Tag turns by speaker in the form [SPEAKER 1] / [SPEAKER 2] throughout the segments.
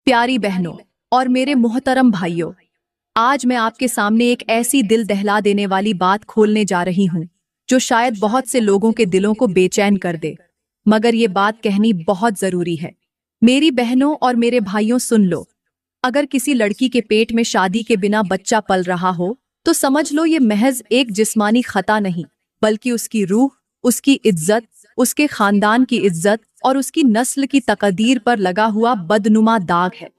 [SPEAKER 1] प्यारी बहनों और मेरे मोहतरम भाइयों, आज मैं आपके सामने एक ऐसी दिल दहला देने वाली बात खोलने जा रही हूँ जो शायद बहुत से लोगों के दिलों को बेचैन कर दे, मगर ये बात कहनी बहुत जरूरी है। मेरी बहनों और मेरे भाइयों, सुन लो। अगर किसी लड़की के पेट में शादी के बिना बच्चा पल रहा हो तो समझ लो ये महज एक जिस्मानी खता नहीं, बल्कि उसकी रूह, उसकी इज्जत, उसके खानदान की इज्जत और उसकी नस्ल की तकदीर पर लगा हुआ बदनुमा दाग है।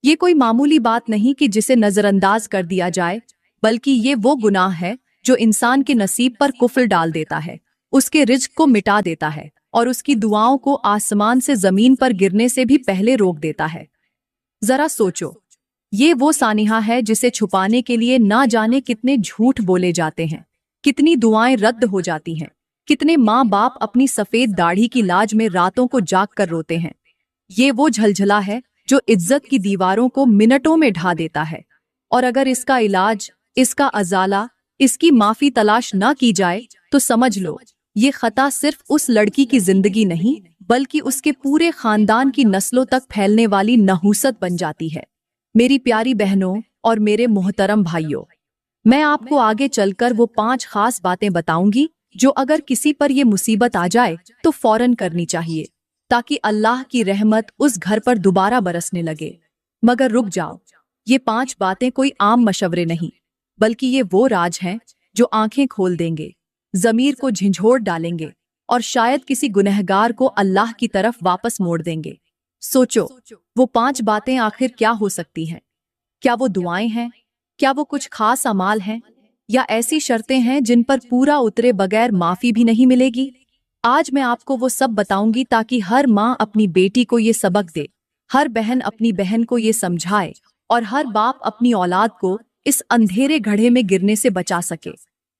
[SPEAKER 1] ये कोई मामूली बात नहीं कि जिसे नजरअंदाज कर दिया जाए, बल्कि ये वो गुनाह है जो इंसान के नसीब पर कुफ्र डाल देता है, उसके रिज्क को मिटा देता है और उसकी दुआओं को आसमान से जमीन पर गिरने से भी पहले रोक देता है। जरा सोचो, ये वो सानिहा है जिसे छुपाने के लिए ना जाने कितने झूठ बोले जाते हैं, कितनी दुआएं रद्द हो जाती हैं, कितने माँ बाप अपनी सफेद दाढ़ी की लाज में रातों को जाग कर रोते हैं। ये वो झलझला है जो इज्जत की दीवारों को मिनटों में ढा देता है, और अगर इसका इलाज, इसका अजाला, इसकी माफी तलाश ना की जाए तो समझ लो ये खता सिर्फ उस लड़की की जिंदगी नहीं, बल्कि उसके पूरे खानदान की नस्लों तक फैलने वाली नहूसत बन जाती है। मेरी प्यारी बहनों और मेरे मोहतरम भाइयों, मैं आपको आगे चलकर वो 5 खास बातें बताऊंगी जो अगर किसी पर ये मुसीबत आ जाए तो फौरन करनी चाहिए, ताकि अल्लाह की रहमत उस घर पर दोबारा बरसने लगे। मगर रुक जाओ, ये 5 बातें कोई आम मशवरे नहीं, बल्कि ये वो राज हैं जो आंखें खोल देंगे, जमीर को झंझोड़ डालेंगे और शायद किसी गुनहगार को अल्लाह की तरफ वापस मोड़ देंगे। सोचो, वो 5 बातें आखिर क्या हो सकती हैं? क्या वो दुआएं हैं? क्या वो कुछ खास अमाल हैं? या ऐसी शर्तें हैं जिन पर पूरा उतरे बगैर माफी भी नहीं मिलेगी? आज मैं आपको वो सब बताऊंगी ताकि हर माँ अपनी बेटी को ये सबक दे, हर बहन अपनी बहन को ये समझाए और हर बाप अपनी औलाद को इस अंधेरे घड़े में गिरने से बचा सके।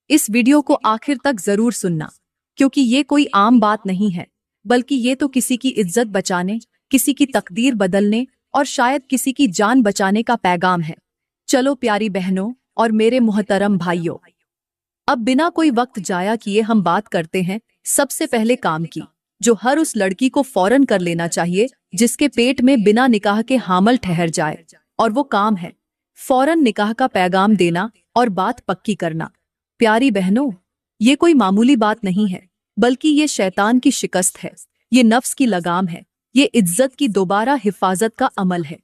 [SPEAKER 1] इस वीडियो को आखिर तक जरूर सुनना, क्योंकि ये कोई आम बात नहीं है, बल्कि ये तो किसी की इज्जत बचाने, किसी की तकदीर बदलने और शायद किसी की जान बचाने का पैगाम है। चलो प्यारी बहनों और मेरे मोहतरम भाइयों, अब बिना कोई वक्त जाया किए हम बात करते हैं सबसे पहले काम की, जो हर उस लड़की को फौरन कर लेना चाहिए जिसके पेट में बिना निकाह के हामल ठहर जाए, और वो काम है फौरन निकाह का पैगाम देना और बात पक्की करना। प्यारी बहनों, ये कोई मामूली बात नहीं है, बल्कि ये शैतान की शिकस्त है, ये नफ्स की लगाम है, ये इज्जत की दोबारा हिफाजत का अमल है।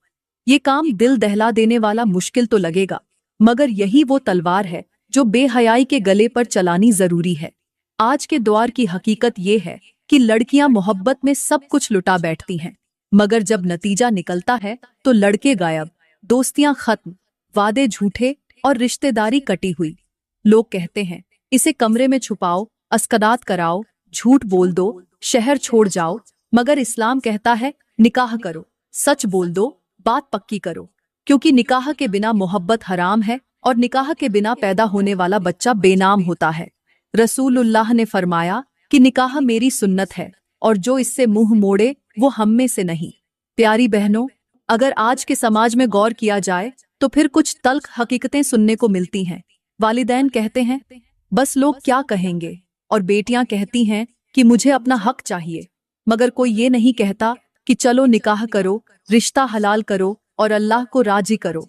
[SPEAKER 1] ये काम दिल दहला देने वाला मुश्किल तो लगेगा, मगर यही वो तलवार है जो बेहयाई के गले पर चलानी जरूरी है। आज के दौर की हकीकत ये है कि लड़कियां मोहब्बत में सब कुछ लुटा बैठती हैं, मगर जब नतीजा निकलता है तो लड़के गायब, दोस्तियां खत्म, वादे झूठे और रिश्तेदारी कटी हुई। लोग कहते हैं इसे कमरे में छुपाओ, अस्कदात कराओ, झूठ बोल दो, शहर छोड़ जाओ, मगर इस्लाम कहता है निकाह करो, सच बोल दो, बात पक्की करो, क्योंकि निकाह के बिना मोहब्बत हराम है और निकाह के बिना पैदा होने वाला बच्चा बेनाम होता है। रसूलुल्लाह ने फरमाया कि निकाह मेरी सुन्नत है और जो इससे मुंह मोड़े वो हम में से नहीं। प्यारी बहनों, अगर आज के समाज में गौर किया जाए तो फिर कुछ तल्ख हकीकतें सुनने को मिलती हैं। वालिदैन कहते हैं बस लोग क्या कहेंगे, और बेटियां कहती हैं कि मुझे अपना हक चाहिए, मगर कोई ये नहीं कहता कि चलो निकाह करो, रिश्ता हलाल करो और अल्लाह को राजी करो।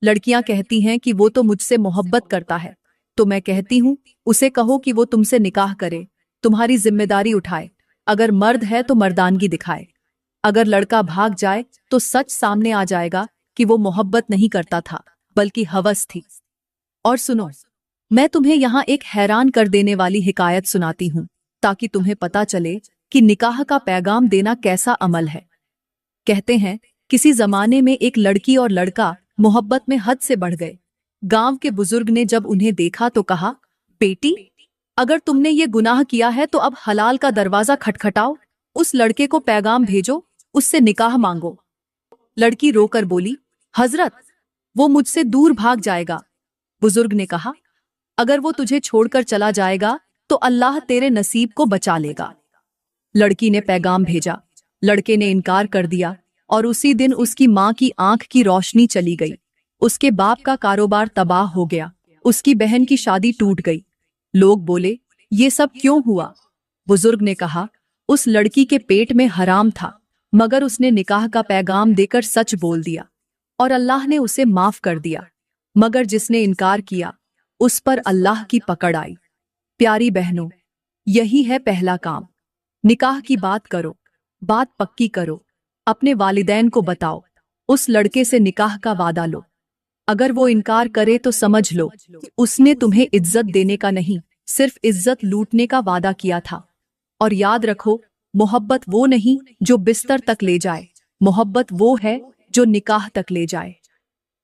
[SPEAKER 1] लड़कियां कहती हैं कि वो तो मुझसे मोहब्बत करता है, तो मैं कहती हूँ उसे कहो कि वो तुमसे निकाह करे, तुम्हारी जिम्मेदारी उठाए। अगर मर्द है तो मर्दानगी दिखाए। अगर लड़का भाग जाए तो सच सामने आ जाएगा कि वो मोहब्बत नहीं करता था, बल्कि हवस थी। और सुनो, मैं तुम्हें यहाँ एक हैरान कर देने वाली हिकायत सुनाती हूँ, ताकि तुम्हें पता चले कि निकाह का पैगाम देना कैसा अमल है। कहते हैं किसी जमाने में एक लड़की और लड़का मोहब्बत में हद से बढ़ गए। गांव के बुजुर्ग ने जब उन्हें देखा तो कहा, बेटी, अगर तुमने ये गुनाह किया है तो अब हलाल का दरवाजा खटखटाओ, उस लड़के को पैगाम भेजो, उससे निकाह मांगो। लड़की रोकर बोली, हजरत, वो मुझसे दूर भाग जाएगा। बुजुर्ग ने कहा, अगर वो तुझे छोड़कर चला जाएगा तो अल्लाह तेरे नसीब को बचा लेगा। लड़की ने पैगाम भेजा, लड़के ने इनकार कर दिया और उसी दिन उसकी माँ की आंख की रोशनी चली गई, उसके बाप का कारोबार तबाह हो गया, उसकी बहन की शादी टूट गई। लोग बोले, ये सब क्यों हुआ? बुजुर्ग ने कहा, उस लड़की के पेट में हराम था, मगर उसने निकाह का पैगाम देकर सच बोल दिया और अल्लाह ने उसे माफ कर दिया। मगर जिसने इनकार किया उस पर अल्लाह की पकड़ आई। प्यारी बहनों, यही है पहला काम। निकाह की बात करो, बात पक्की करो, अपने वालिदैन को बताओ, उस लड़के से निकाह का वादा लो। अगर वो इनकार करे तो समझ लो कि उसने तुम्हें इज्जत देने का नहीं, सिर्फ इज्जत लूटने का वादा किया था। और याद रखो, मोहब्बत वो नहीं जो बिस्तर तक ले जाए, मोहब्बत वो है जो निकाह तक ले जाए।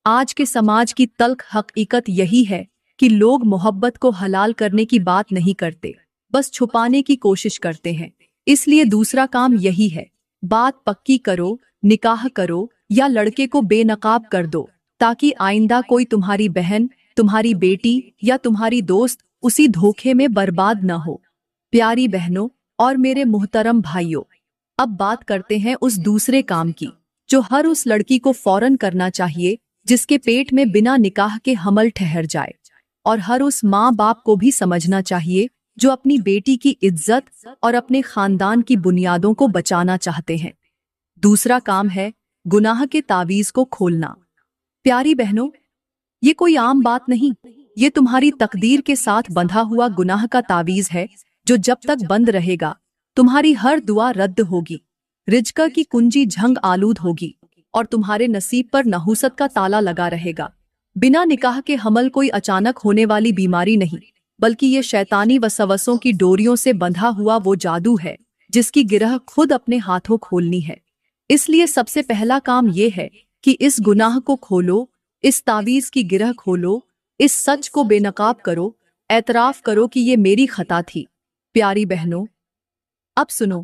[SPEAKER 1] आज के समाज की तल्ख हकीकत यही है कि लोग मोहब्बत को हलाल करने की बात नहीं करते, बस छुपाने की कोशिश करते हैं। इसलिए दूसरा काम यही है, बात पक्की करो, निकाह करो या लड़के को बेनकाब कर दो, ताकि आइंदा कोई तुम्हारी बहन, तुम्हारी बेटी या तुम्हारी दोस्त उसी धोखे में बर्बाद न हो। प्यारी बहनों और मेरे मुहतरम भाइयों, अब बात करते हैं उस दूसरे काम की जो हर उस लड़की को फौरन करना चाहिए जिसके पेट में बिना निकाह के हमल ठहर जाए, और हर उस माँ बाप को भी समझना चाहिए जो अपनी बेटी की इज्जत और अपने खानदान की बुनियादों को बचाना चाहते हैं। दूसरा काम है गुनाह के तावीज को खोलना। प्यारी बहनों, ये कोई आम बात नहीं, ये तुम्हारी तकदीर के साथ बंधा हुआ गुनाह का तावीज है जो जब तक बंद रहेगा तुम्हारी हर दुआ रद्द होगी, रिज्क की कुंजी झंग आलूद होगी और तुम्हारे नसीब पर नहूसत का ताला लगा रहेगा। बिना निकाह के हमल कोई अचानक होने वाली बीमारी नहीं, बल्कि ये शैतानी वसवसों की डोरियों से बंधा हुआ वो जादू है जिसकी गिरह खुद अपने हाथों खोलनी है। इसलिए सबसे पहला काम ये है कि इस गुनाह को खोलो, इस तावीज की गिरह खोलो, इस सच को बेनकाब करो, एतराफ करो कि ये मेरी खता थी। प्यारी बहनों, अब सुनो,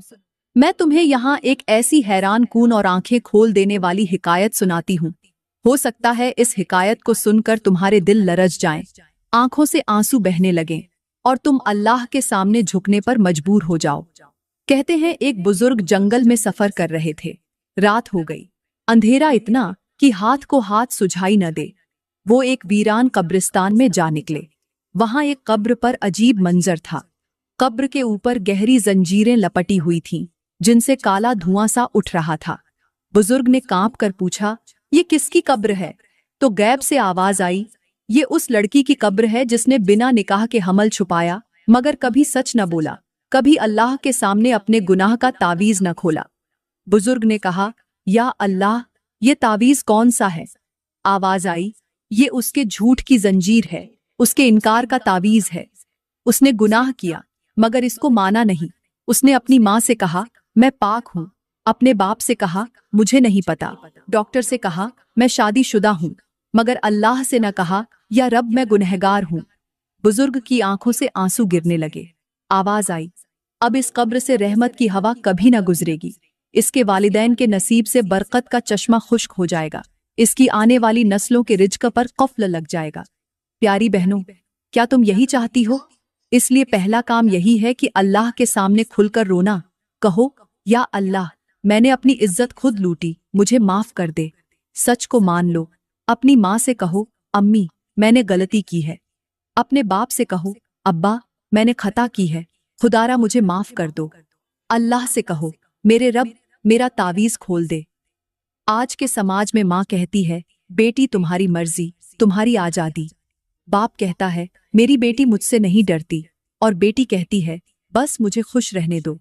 [SPEAKER 1] मैं तुम्हें यहाँ एक ऐसी हैरान कून और आंखें खोल देने वाली हिकायत सुनाती हूँ। हो सकता है इस हिकायत को सुनकर तुम्हारे दिल लरज जाएं, आंखों से आंसू बहने लगें और तुम अल्लाह के सामने झुकने पर मजबूर हो जाओ। कहते हैं एक बुजुर्ग जंगल में सफर कर रहे थे। रात हो गई, अंधेरा इतना कि हाथ को हाथ सुझाई न दे। वो एक वीरान कब्रिस्तान में जा निकले। वहां एक कब्र पर अजीब मंजर था। कब्र के ऊपर गहरी जंजीरें लपटी हुई थीं, जिनसे काला धुआं सा उठ रहा था। बुजुर्ग ने कांप कर पूछा, ये किसकी कब्र है? तो गैब से आवाज आई, ये उस लड़की की कब्र है जिसने बिना निकाह के हमल छुपाया, मगर कभी सच न बोला, कभी अल्लाह के सामने अपने गुनाह का तावीज न खोला। बुजुर्ग ने कहा, या अल्लाह, ये तावीज कौन सा है? आवाज आई, ये उसके झूठ की जंजीर है, उसके इनकार का तावीज है। उसने गुनाह किया मगर इसको माना नहीं। उसने अपनी माँ से कहा, मैं पाक हूँ। अपने बाप से कहा, मुझे नहीं पता। डॉक्टर से कहा, मैं शादीशुदा हूँ, मगर अल्लाह से न कहा, या रब, मैं गुनहगार हूँ। बुजुर्ग की आंखों से आंसू गिरने लगे। आवाज आई, अब इस कब्र से रहमत की हवा कभी न गुजरेगी। इसके वालिदैन के नसीब से बरकत का चश्मा खुश्क हो जाएगा। इसकी आने वाली नस्लों के रिज्क पर कफ्ल लग जाएगा। प्यारी बहनों, क्या तुम यही चाहती हो? इसलिए पहला काम यही है कि अल्लाह के सामने खुलकर रोना। कहो, या अल्लाह, मैंने अपनी इज्जत खुद लूटी, मुझे माफ कर दे। सच को मान लो। अपनी माँ से कहो, अम्मी, मैंने गलती की है। अपने बाप से कहो, अब्बा, मैंने खता की है, खुदारा मुझे माफ कर दो। अल्लाह से कहो, मेरे रब, मेरा तावीज खोल दे। आज के समाज में माँ कहती है, बेटी तुम्हारी मर्जी, तुम्हारी आजादी। बाप कहता है, मेरी बेटी मुझसे नहीं डरती, और बेटी कहती है, बस मुझे खुश रहने दो।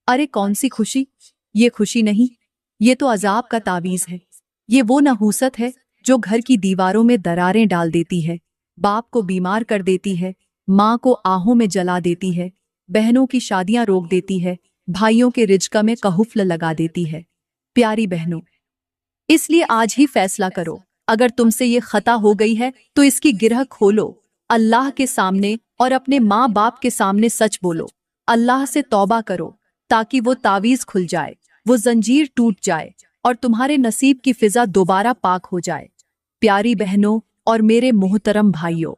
[SPEAKER 1] अरे कौन सी खुशी? ये खुशी नहीं, ये तो अजाब का तावीज है। ये वो नहूसत है जो घर की दीवारों में दरारें डाल देती है, बाप को बीमार कर देती है, माँ को आहों में जला देती है, बहनों की शादियां रोक देती है, भाइयों के रिज्क में कहुफ्ल लगा देती है। प्यारी बहनों, इसलिए आज ही फैसला करो, अगर तुमसे ये खता हो गई है तो इसकी गिरह खोलो, अल्लाह के सामने और अपने माँ बाप के सामने सच बोलो, अल्लाह से तौबा करो, ताकि वो तावीज खुल जाए, वो जंजीर टूट जाए और तुम्हारे नसीब की फिजा दोबारा पाक हो जाए। प्यारी बहनों और मेरे मोहतरम भाइयों,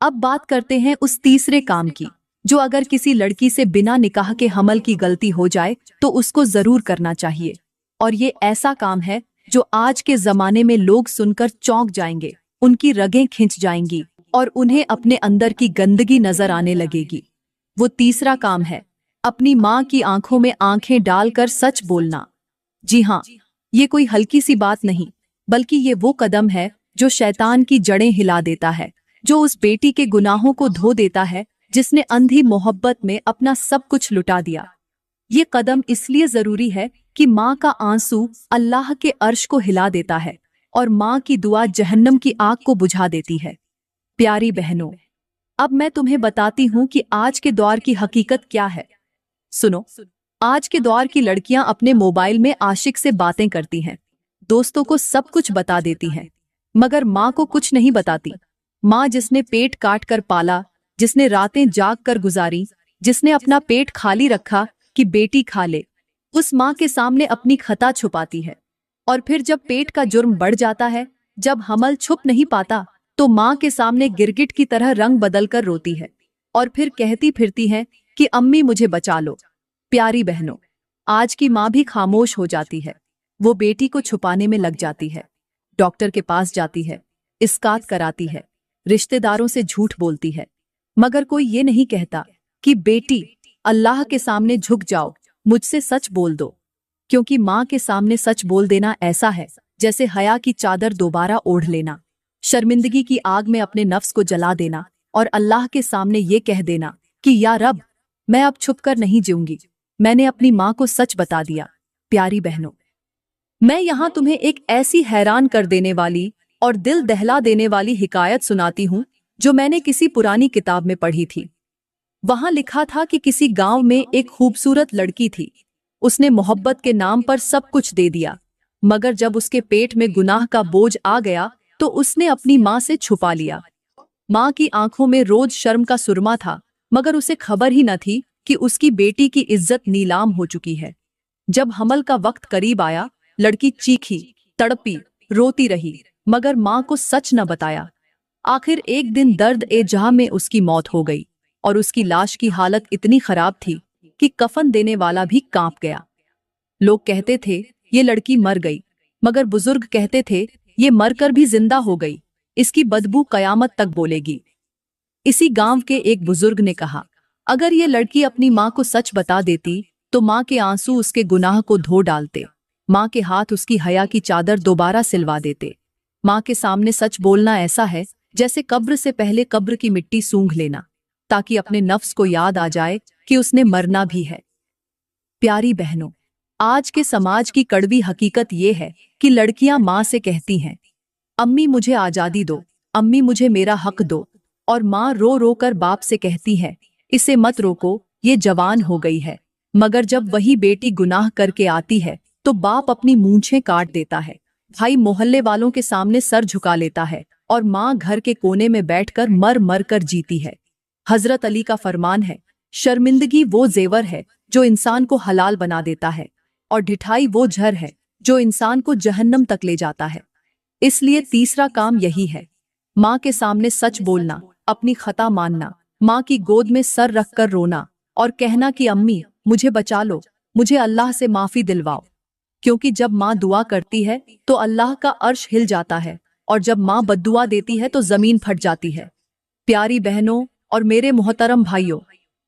[SPEAKER 1] अब बात करते हैं उस तीसरे काम की, जो अगर किसी लड़की से बिना निकाह के हमल की गलती हो जाए तो उसको जरूर करना चाहिए। और ये ऐसा काम है जो आज के जमाने में लोग सुनकर चौंक जाएंगे, उनकी रगें खिंच जाएंगी और उन्हें अपने अंदर की गंदगी नजर आने लगेगी। वो तीसरा काम है अपनी माँ की आंखों में आंखें डालकर सच बोलना। जी हाँ, ये कोई हल्की सी बात नहीं, बल्कि ये वो कदम है जो शैतान की जड़ें हिला देता है, जो उस बेटी के गुनाहों को धो देता है जिसने अंधी मोहब्बत में अपना सब कुछ लुटा दिया। ये कदम इसलिए जरूरी है कि माँ का आंसू अल्लाह के अर्श को हिला देता है और माँ की दुआ जहन्नम की आग को बुझा देती है। प्यारी बहनों, अब मैं तुम्हें बताती हूँ कि आज के दौर की हकीकत क्या है। सुनो, आज के दौर की लड़कियां अपने मोबाइल में आशिक से बातें करती हैं, दोस्तों को सब कुछ बता देती हैं, मगर माँ को कुछ नहीं बताती। माँ जिसने पेट काट कर पाला, जिसने रातें जाग कर गुजारी, जिसने अपना पेट खाली रखा कि बेटी खा ले, उस माँ के सामने अपनी खता छुपाती है। और फिर जब पेट का जुर्म बढ़ जाता है, जब हमल छुप नहीं पाता, तो माँ के सामने गिरगिट की तरह रंग बदल कर रोती है और फिर कहती फिरती है कि अम्मी मुझे बचा लो। प्यारी बहनों, आज की माँ भी खामोश हो जाती है। वो बेटी को छुपाने में लग जाती है, डॉक्टर के पास जाती है, इसकात कराती है, रिश्तेदारों से झूठ बोलती है, मगर कोई ये नहीं कहता कि बेटी अल्लाह के सामने झुक जाओ, मुझसे सच बोल दो। क्योंकि माँ के सामने सच बोल देना ऐसा है जैसे हया की चादर दोबारा ओढ़ लेना, शर्मिंदगी की आग में अपने नफ्स को जला देना और अल्लाह के सामने ये कह देना कि या रब, मैं अब छुप कर नहीं जीऊंगी, मैंने अपनी माँ को सच बता दिया। प्यारी बहनों, मैं यहाँ तुम्हें एक ऐसी हैरान कर देने वाली और दिल दहला देने वाली हिकायत सुनाती हूँ जो मैंने किसी पुरानी किताब में पढ़ी थी। वहां लिखा था कि किसी गांव में एक खूबसूरत लड़की थी। उसने मोहब्बत के नाम पर सब कुछ दे दिया, मगर जब उसके पेट में गुनाह का बोझ आ गया तो उसने अपनी माँ से छुपा लिया। माँ की आंखों में रोज शर्म का सुरमा था, मगर उसे खबर ही न थी कि उसकी बेटी की इज्जत नीलाम हो चुकी है। जब हमल का वक्त करीब आया, लड़की चीखी, तड़पी, रोती रही, मगर माँ को सच न बताया। आखिर एक दिन दर्द ए जहां में उसकी मौत हो गई और उसकी लाश की हालत इतनी खराब थी कि कफन देने वाला भी कांप गया। लोग कहते थे ये लड़की मर गई, मगर बुजुर्ग कहते थे ये मरकर भी जिंदा हो गई, इसकी बदबू कयामत तक बोलेगी। इसी गांव के एक बुजुर्ग ने कहा, अगर ये लड़की अपनी माँ को सच बता देती तो माँ के आंसू उसके गुनाह को धो डालते, माँ के हाथ उसकी हया की चादर दोबारा सिलवा देते। माँ के सामने सच बोलना ऐसा है जैसे कब्र से पहले कब्र की मिट्टी सूंघ लेना, ताकि अपने नफ्स को याद आ जाए कि उसने मरना भी है। प्यारी बहनों, आज के समाज की कड़वी हकीकत ये है कि लड़कियां माँ से कहती हैं, अम्मी मुझे आजादी दो, अम्मी मुझे मेरा हक दो, और माँ रो रो कर बाप से कहती है, इसे मत रोको, ये जवान हो गई है। मगर जब वही बेटी गुनाह करके आती है तो बाप अपनी मूंछें काट देता है, भाई मोहल्ले वालों के सामने सर झुका लेता है और माँ घर के कोने में बैठकर मर मर कर जीती है। हजरत अली का फरमान है, शर्मिंदगी वो जेवर है जो इंसान को हलाल बना देता है, और ढिठाई वो झर है जो इंसान को जहन्नम तक ले जाता है। इसलिए तीसरा काम यही है, माँ के सामने सच बोलना, अपनी खता मानना, माँ की गोद में सर रखकर रोना और कहना कि अम्मी मुझे बचा लो, मुझे अल्लाह से माफी दिलवाओ। क्योंकि जब माँ दुआ करती है तो अल्लाह का अर्श हिल जाता है, और जब माँ बद्दुआ देती है तो जमीन फट जाती है। प्यारी बहनों और मेरे मोहतरम भाइयों,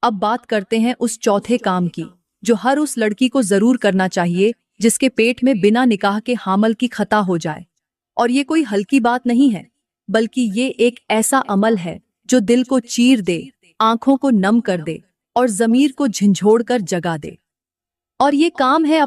[SPEAKER 1] अब बात करते हैं उस चौथे काम की जो हर उस लड़की को जरूर करना चाहिए जिसके पेट में बिना निकाह के हामल की खता हो जाए। और ये कोई हल्की बात नहीं है, बल्कि ये एक ऐसा अमल है जो दिल को चीर दे, आंखों को नम कर दे और जमीर को झंझोड़ कर जगा दे। और ये काम है